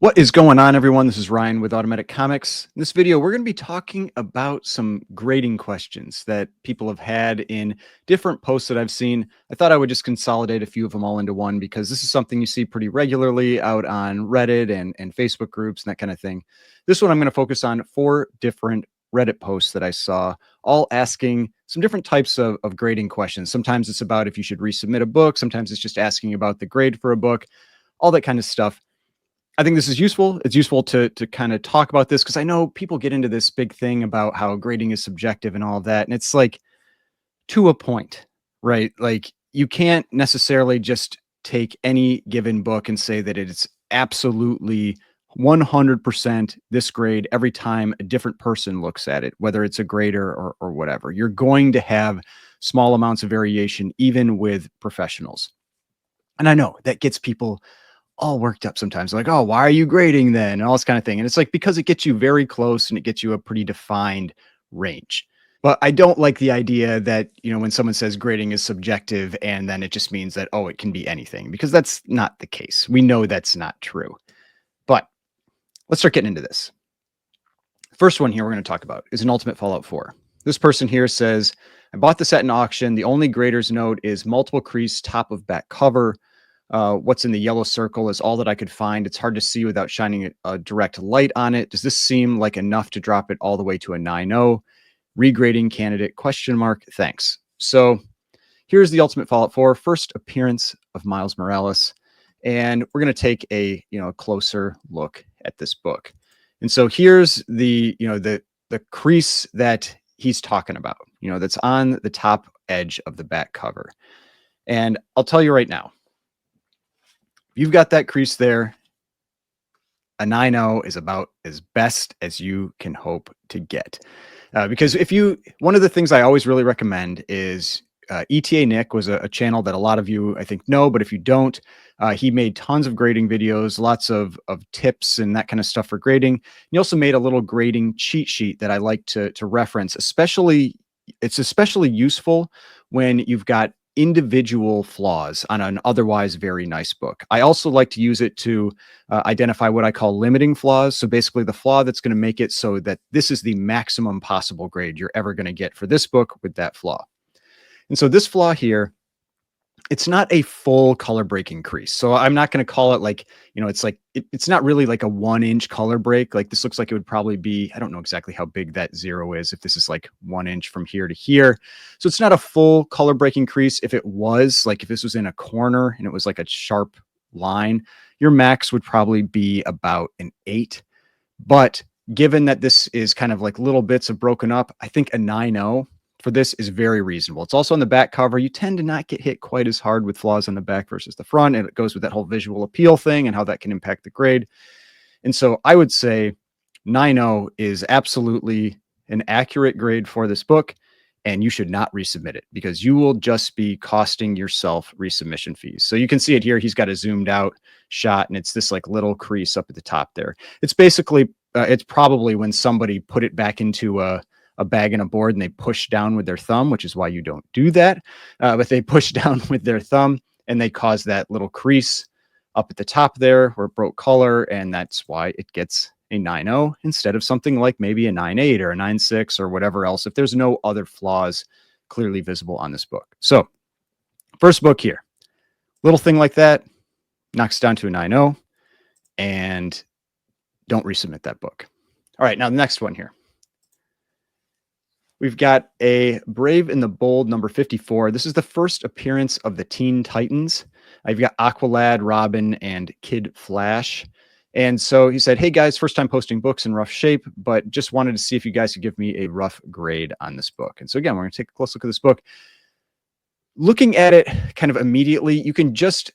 What is going on, everyone? This is Ryan with Automatic Comics. In this video, we're going to be talking about some grading questions that people have had in different posts that I've seen. I thought I would just consolidate a few of them all into one because this is something you see pretty regularly out on Reddit and Facebook groups and that kind of thing. This one, I'm going to focus on 4 different Reddit posts that I saw, all asking some different types of grading questions. Sometimes it's about if you should resubmit a book. Sometimes it's just asking about the grade for a book, all that kind of stuff. I think this is useful. It's useful to kind of talk about this because I know people get into this big thing about how grading is subjective and all of that. And it's like to a point, right? Like you can't necessarily just take any given book and say that it's absolutely 100% this grade every time a different person looks at it, whether it's a grader or whatever. You're going to have small amounts of variation, even with professionals. And I know that gets people all worked up sometimes, like, oh, why are you grading then? And all this kind of thing. And it's like, because it gets you very close and it gets you a pretty defined range. But I don't like the idea that, when someone says grading is subjective and then it just means that, oh, it can be anything, because that's not the case. We know that's not true. But let's start getting into this. First one here we're going to talk about is an Ultimate Fallout 4. This person here says, I bought this at an auction. The only grader's note is multiple crease, top of back cover. What's in the yellow circle is all that I could find. It's hard to see without shining a direct light on it. Does this seem like enough to drop it all the way to a 9.0? Regrading candidate, ? Thanks. So here's the Ultimate Fallout 4, first appearance of Miles Morales. And we're going to take a closer look at this book. And so here's the crease that he's talking about, that's on the top edge of the back cover. And I'll tell you right now, you've got that crease there, a 9.0 is about as best as you can hope to get. Because one of the things I always really recommend is ETA Nick was a channel that a lot of you, I think, know, but if you don't, he made tons of grading videos, lots of tips and that kind of stuff for grading. He also made a little grading cheat sheet that I like to reference, it's especially useful when you've got individual flaws on an otherwise very nice book. I also like to use it to identify what I call limiting flaws. So basically the flaw that's going to make it so that this is the maximum possible grade you're ever going to get for this book with that flaw. And so this flaw here, it's not a full color breaking crease. So I'm not going to call it like, it's like, it's not really like a 1-inch color break. Like this looks like it would probably be, I don't know exactly how big that 0 is, if this is like 1 inch from here to here. So it's not a full color breaking crease. If it was, like if this was in a corner and it was like a sharp line, your max would probably be about an 8. But given that this is kind of like little bits of broken up, I think a 9.0 for this is very reasonable. It's also on the back cover. You tend to not get hit quite as hard with flaws on the back versus the front. And it goes with that whole visual appeal thing and how that can impact the grade. And so I would say 9.0 is absolutely an accurate grade for this book. And you should not resubmit it because you will just be costing yourself resubmission fees. So you can see it here. He's got a zoomed out shot and it's this like little crease up at the top there. It's basically, it's probably when somebody put it back into a bag and a board and they push down with their thumb, which is why you don't do that. But they push down with their thumb and they cause that little crease up at the top there where it broke color. And that's why it gets a 9.0 instead of something like maybe a 9.8 or a 9.6 or whatever else, if there's no other flaws clearly visible on this book. So first book here, little thing like that knocks down to a 9.0 and don't resubmit that book. All right, now the next one here. We've got a Brave and the Bold number 54. This is the first appearance of the Teen Titans. I've got Aqualad, Robin, and Kid Flash. And so he said, hey guys, first time posting books in rough shape, but just wanted to see if you guys could give me a rough grade on this book. And so again, we're going to take a close look at this book. Looking at it kind of immediately,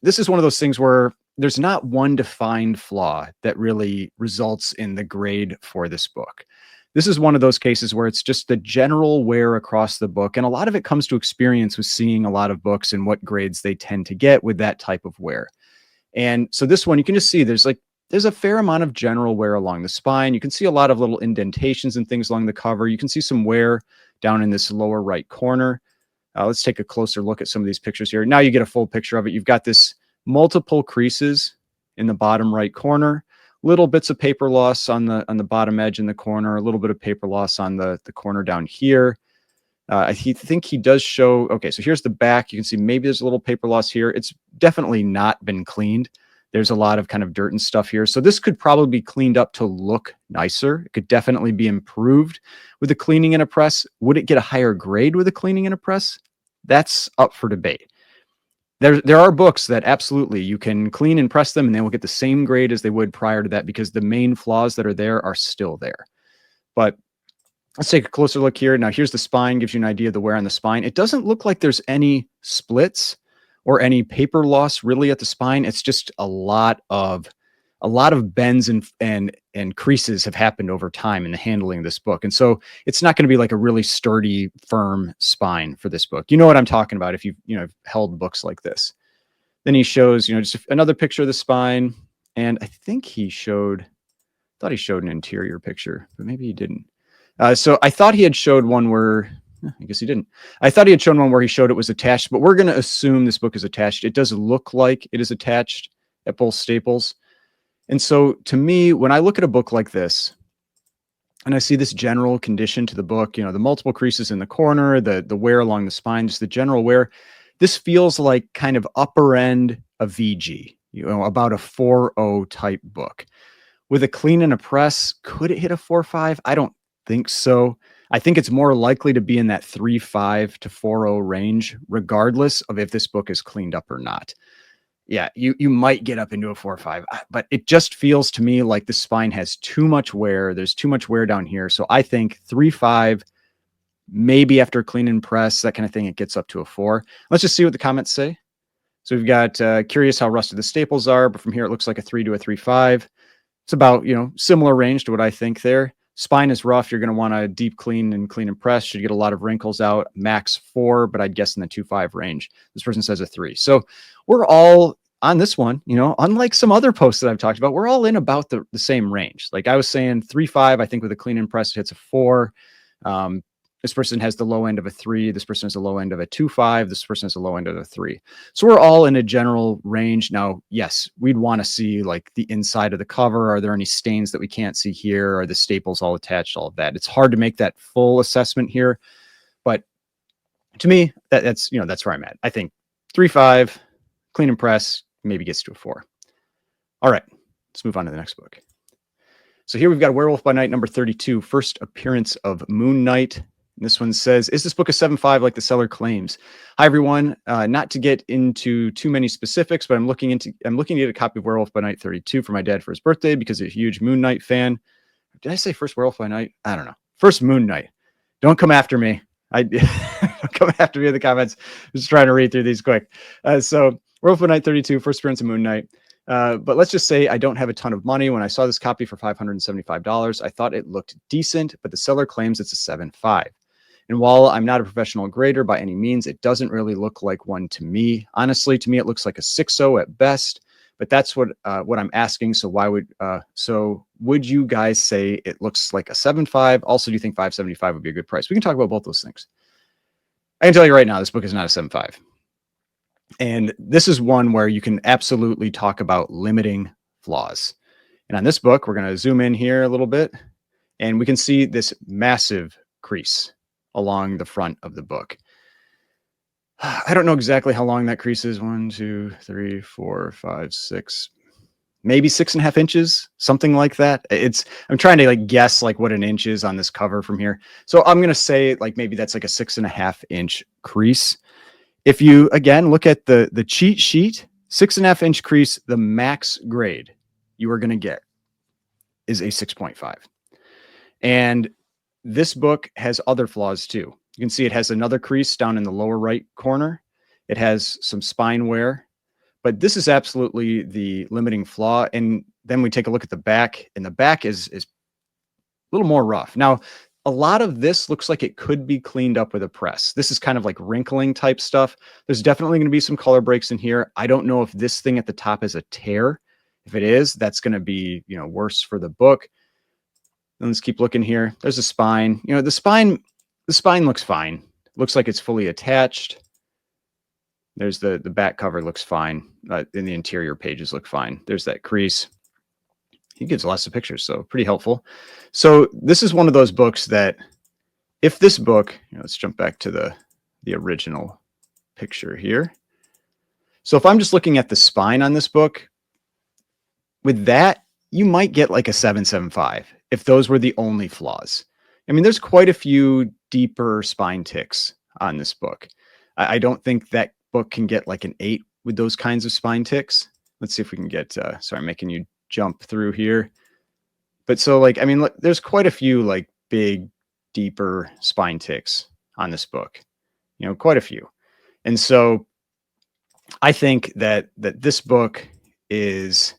this is one of those things where there's not one defined flaw that really results in the grade for this book. This is one of those cases where it's just the general wear across the book. And a lot of it comes to experience with seeing a lot of books and what grades they tend to get with that type of wear. And so this one, you can just see there's a fair amount of general wear along the spine. You can see a lot of little indentations and things along the cover. You can see some wear down in this lower right corner. Let's take a closer look at some of these pictures here. Now you get a full picture of it. You've got this multiple creases in the bottom right corner, Little bits of paper loss on the bottom edge in the corner, a little bit of paper loss on the corner down here. I think he does show, okay, so here's the back. You can see maybe there's a little paper loss here. It's definitely not been cleaned. There's a lot of kind of dirt and stuff here. So this could probably be cleaned up to look nicer. It could definitely be improved with a cleaning and a press. Would it get a higher grade with a cleaning and a press? That's up for debate. There are books that absolutely you can clean and press them and they will get the same grade as they would prior to that because the main flaws that are there are still there. But let's take a closer look here. Now, here's the spine, gives you an idea of the wear on the spine. It doesn't look like there's any splits or any paper loss really at the spine. It's just a lot of bends and creases have happened over time in the handling of this book. And so it's not going to be like a really sturdy, firm spine for this book. You know what I'm talking about if you've held books like this. Then he shows, just another picture of the spine. And I think thought he showed an interior picture, but maybe he didn't. So I thought he had showed one where, I guess he didn't. I thought he had shown one where he showed it was attached, but we're going to assume this book is attached. It does look like it is attached at both staples. And so to me, when I look at a book like this, and I see this general condition to the book, the multiple creases in the corner, the wear along the spine, just the general wear, this feels like kind of upper end of VG, about a 4.0 type book. With a clean and a press, could it hit a 4.5? I don't think so. I think it's more likely to be in that 3.5 to 4.0 range, regardless of if this book is cleaned up or not. Yeah, you might get up into a 4.5, but it just feels to me like the spine has too much wear. There's too much wear down here. So I think 3.5, maybe after clean and press, that kind of thing, it gets up to a 4. Let's just see what the comments say. So we've got curious how rusted the staples are, but from here it looks like a 3 to a 3.5. It's about, similar range to what I think there. Spine is rough. You're going to want a deep clean and press. Should get a lot of wrinkles out. Max 4, but I'd guess in the 2.5 range. This person says a 3. So we're all on this one, unlike some other posts that I've talked about, we're all in about the same range. Like I was saying 3.5, I think with a clean and press, it hits a 4. This person has the low end of a 3. This person has the low end of a 2.5. This person has the low end of a 3. So we're all in a general range. Now, yes, we'd want to see like the inside of the cover. Are there any stains that we can't see here? Are the staples all attached? All of that. It's hard to make that full assessment here. But to me, that's where I'm at. I think 3.5, clean and press, maybe gets to a 4. All right, let's move on to the next book. So here we've got Werewolf by Night, number 32, first appearance of Moon Knight. This one says, is this book a 7.5 like the seller claims? Hi, everyone. Not to get into too many specifics, but I'm looking to get a copy of Werewolf by Night 32 for my dad for his birthday because he's a huge Moon Knight fan. Did I say first Werewolf by Night? I don't know. First Moon Knight. Don't come after me. Don't come after me in the comments. I'm just trying to read through these quick. So Werewolf by Night 32, first appearance of Moon Knight. But let's just say I don't have a ton of money. When I saw this copy for $575, I thought it looked decent, but the seller claims it's a 7.5. And while I'm not a professional grader by any means, it doesn't really look like one to me. Honestly, to me, it looks like a 6.0 at best, but that's what I'm asking. So would you guys say it looks like a 7.5? Also, do you think $575 would be a good price? We can talk about both those things. I can tell you right now, this book is not a 7.5. And this is one where you can absolutely talk about limiting flaws. And on this book, we're going to zoom in here a little bit, and we can see this massive crease along the front of the book. I don't know exactly how long that crease is. 1, 2, 3, 4, 5, 6, maybe 6.5 inches, something like that. I'm trying to guess what an inch is on this cover from here. So I'm going to say maybe that's like a 6.5 inch crease. If you, again, look at the cheat sheet, 6.5 inch crease, the max grade you are going to get is a 6.5. And this book has other flaws too. You can see it has another crease down in the lower right corner. It has some spine wear, but this is absolutely the limiting flaw. And then we take a look at the back, and the back is a little more rough. Now, a lot of this looks like it could be cleaned up with a press. This is kind of like wrinkling type stuff. There's definitely going to be some color breaks in here. I don't know if this thing at the top is a tear. If it is, that's going to be, worse for the book. And let's keep looking here. There's a spine. The spine looks fine. Looks like it's fully attached. There's the back cover looks fine. In the interior pages look fine. There's that crease. he gives lots of pictures, so pretty helpful. So this is one of those books that if this book, let's jump back to the original picture here. So if I'm just looking at the spine on this book, with that, you might get like a 7.75 if those were the only flaws. I mean, there's quite a few deeper spine ticks on this book. I don't think that book can get like an 8 with those kinds of spine ticks. Let's see if we can get, sorry, I'm making you jump through here. But so like, I mean, look, there's quite a few like big, deeper spine ticks on this book, quite a few. And so I think that this book is,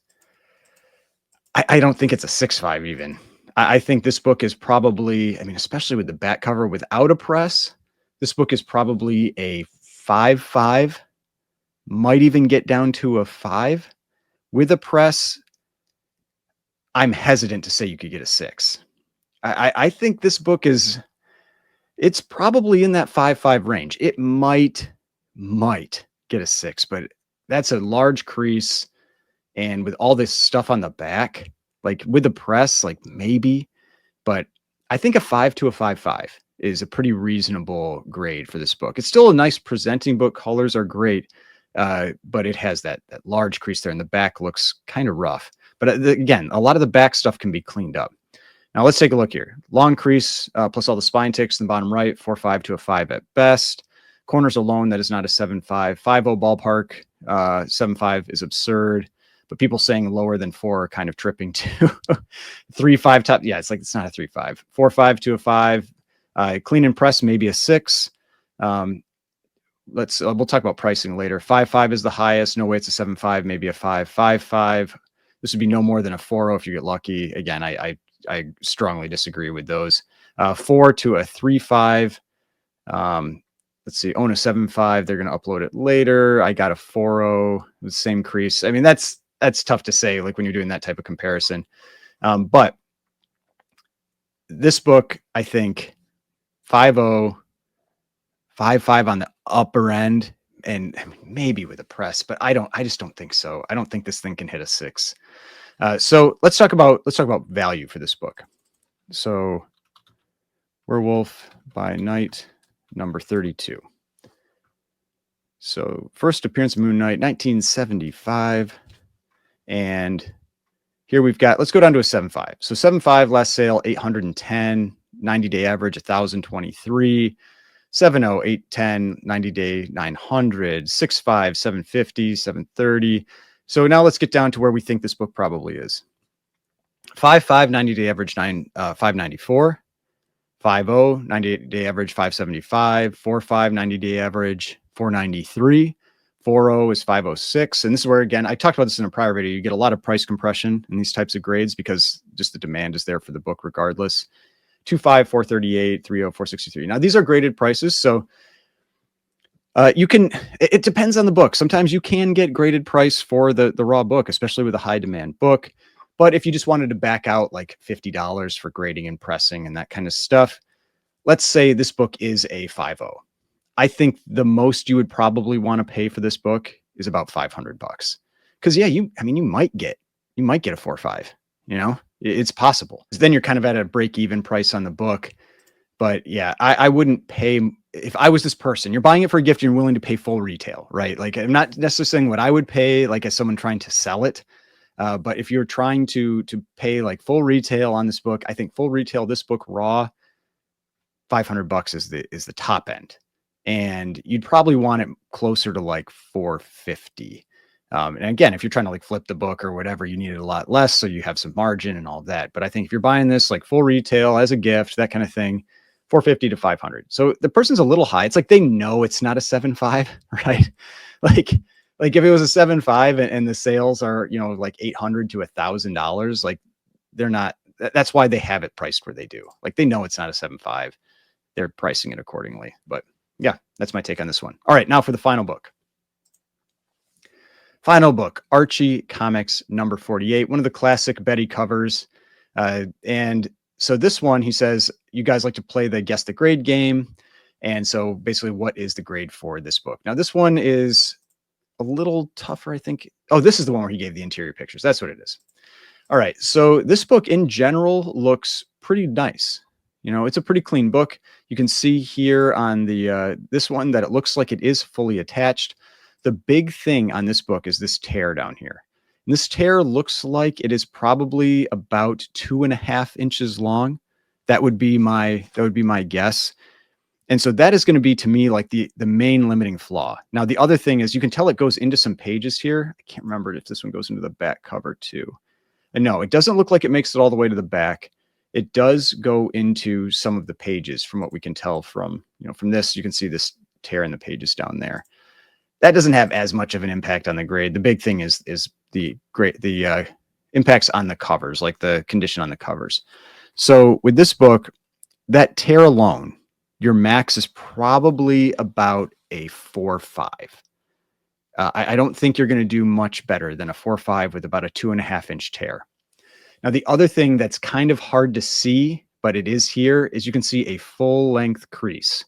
I don't think it's a 6.5 even. I think this book is probably, I mean, especially with the back cover without a press, this book is probably a 5.5, might even get down to a 5. With a press, I'm hesitant to say you could get a 6. I think this book is, it's probably in that 5.5 range. It might get a 6, but that's a large crease. And with all this stuff on the back, like with the press, like maybe, but I think a 5 to a 5.5 is a pretty reasonable grade for this book. It's still a nice presenting book. Colors are great, but it has that large crease there, and the back looks kind of rough. But again, a lot of the back stuff can be cleaned up. Now let's take a look here. Long crease plus all the spine ticks in the bottom right, 4.5 to a 5 at best. Corners alone, that is not a 7.5. 5.0 ballpark, 7.5 is absurd. But people saying lower than 4 are kind of tripping too. 3.5 top. Yeah, it's like, it's not a 3.5. 4.5 to a 5. Clean and press, maybe a 6. We'll talk about pricing later. 5.5 is the highest. No way it's a 7.5, maybe a 5. 5.5. This would be no more than a 4.0 if you get lucky. Again, I strongly disagree with those. 4 to a 3.5. Let's see, own a 7.5. They're going to upload it later. I got a 4.0 with the same crease. I mean, that's tough to say, like when you're doing that type of comparison. But this book, I think 5.0, 5.5 on the upper end, and I mean, maybe with a press, but I just don't think so. I don't think this thing can hit a 6. So let's talk about value for this book. So Werewolf by Night, number 32. So first appearance of Moon Knight, 1975. And here we've got, let's go down to a 7.5. So 7.5 last sale, 810, 90-day average, 1,023. 7.0, 810, 90-day, 900. 6.5, 750, 730. So now let's get down to where we think this book probably is. 5.5, 90-day average, 594. 5.0, 90-day average, 575. 4.5, 90-day average, 493. 4.0 is 506. And this is where, again, I talked about this in a prior video. You get a lot of price compression in these types of grades because just the demand is there for the book regardless. 2.5, 438, 3.0, 463. Now, these are graded prices. So you can, it depends on the book. Sometimes you can get graded price for the raw book, especially with a high demand book. But if you just wanted to back out like $50 for grading and pressing and that kind of stuff, let's say this book is a 5.0. I think the most you would probably want to pay for this book is about $500. Because yeah, you might get a 4.5, it's possible. Then you're kind of at a break-even price on the book. But yeah, I wouldn't pay, if I was this person, you're buying it for a gift, you're willing to pay full retail, right? Like I'm not necessarily saying what I would pay, like as someone trying to sell it. But if you're trying to pay like full retail on this book, I think full retail, this book raw, $500 is the top end. And you'd probably want it closer to like 450. And again, if you're trying to like flip the book or whatever, you need it a lot less. So you have some margin and all that. But I think if you're buying this like full retail as a gift, that kind of thing, 450 to 500. So the person's a little high. It's like, they know it's not a 7.5, right? Like if it was a 7.5 and the sales are, like $800 to $1,000, like they're not, that's why they have it priced where they do. Like they know it's not a 7.5. They're pricing it accordingly. But yeah, that's my take on this one. All right, now for the final book. Final book, Archie Comics number 48, one of the classic Betty covers. And so this one, he says, you guys like to play the guess the grade game. And so basically, what is the grade for this book? Now, this one is a little tougher, I think. Oh, this is the one where he gave the interior pictures. That's what it is. All right. So this book in general looks pretty nice. You know, it's a pretty clean book. You can see here on the this one that it looks like it is fully attached. The big thing on this book is this tear down here. And this tear looks like it is probably about 2.5 inches long. That would be my guess. And so that is going to be to me like the main limiting flaw. Now the other thing is you can tell it goes into some pages here. I can't remember if this one goes into the back cover too. And no, it doesn't look like it makes it all the way to the back. It does go into some of the pages from what we can tell from, from this, you can see this tear in the pages down there. That doesn't have as much of an impact on the grade. The big thing is the impacts on the covers, like the condition on the covers. So with this book, that tear alone, your max is probably about a 4.5. I don't think you're going to do much better than a 4.5 with about a 2.5 inch tear. Now, the other thing that's kind of hard to see, but it is here, is you can see a full length crease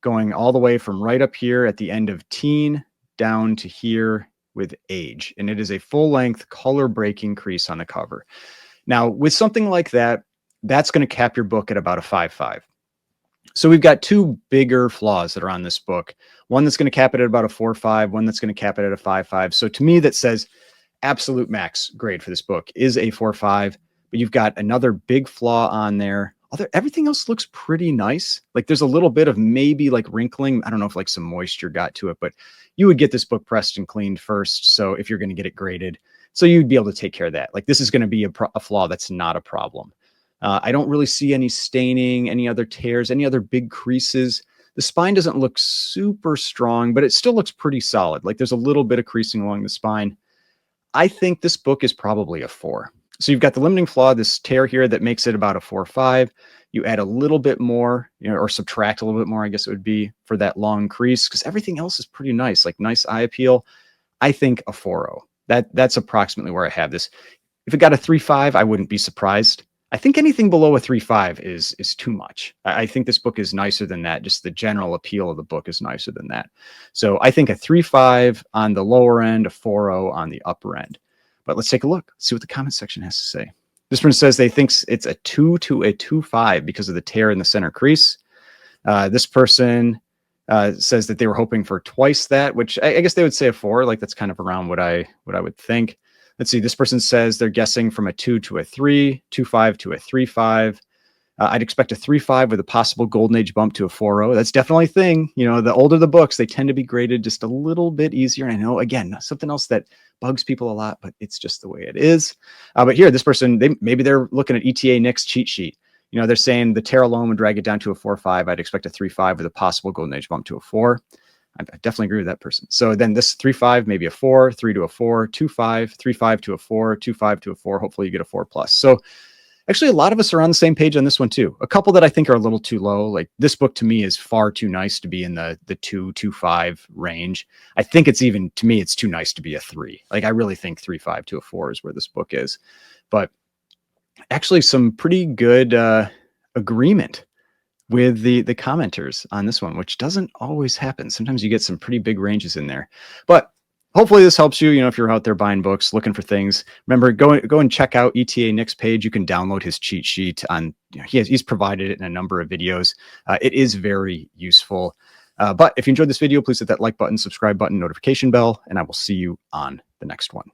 going all the way from right up here at the end of teen down to here with age. And it is a full length color breaking crease on the cover. Now, with something like that, that's going to cap your book at about a 5.5. So we've got two bigger flaws that are on this book. One that's going to cap it at about a 4.5, one that's going to cap it at a 5.5. So to me, that says absolute max grade for this book is a 4.5, but you've got another big flaw on there. Everything else looks pretty nice. Like there's a little bit of maybe like wrinkling. I don't know if like some moisture got to it, but you would get this book pressed and cleaned first. So if you're going to get it graded, so you'd be able to take care of that. Like this is going to be a flaw that's not a problem. I don't really see any staining, any other tears, any other big creases. The spine doesn't look super strong, but it still looks pretty solid. Like there's a little bit of creasing along the spine. I think this book is probably a 4. So you've got the limiting flaw, this tear here that makes it about a 4.5. You add a little bit more, or subtract a little bit more, I guess it would be, for that long crease, because everything else is pretty nice, like nice eye appeal. I think a 4.0. That's approximately where I have this. If it got a 3.5, I wouldn't be surprised. I think anything below a 3.5 is too much. I think this book is nicer than that. Just the general appeal of the book is nicer than that. So I think a 3.5 on the lower end, a 4.0 on the upper end. But let's take a look, see what the comment section has to say. This one says they think it's a 2 to a 2.5 because of the tear in the center crease. This person says that they were hoping for twice that, which I guess they would say a 4. Like that's kind of around what I would think. Let's see, this person says they're guessing from a 2 to a 3, 2.5 to a 3.5. I'd expect a 3.5 with a possible golden age bump to a 4.0. That's definitely a thing. The older the books, they tend to be graded just a little bit easier. And I know, again, something else that bugs people a lot, but it's just the way it is. But here, this person, maybe they're looking at ETA Nick's cheat sheet. They're saying the tear alone would drag it down to a 4.5. I'd expect a 3.5 with a possible golden age bump to a 4. I definitely agree with that person. So then this 3.5, maybe a 4, 3 to a 4, 2.5, 3.5 to a 4, 2.5 to a 4. Hopefully you get a 4+. So actually a lot of us are on the same page on this one too. A couple that I think are a little too low. Like this book to me is far too nice to be in the 2.5 range. I think it's even, to me, it's too nice to be a 3. Like I really think 3.5 to a 4 is where this book is. But actually some pretty good agreement with the commenters on this one, which doesn't always happen. Sometimes you get some pretty big ranges in there, but hopefully this helps you. If you're out there buying books, looking for things, remember, go and check out ETA Nick's page. You can download his cheat sheet on, he's provided it in a number of videos. It is very useful. But if you enjoyed this video, please hit that like button, subscribe button, notification bell, and I will see you on the next one.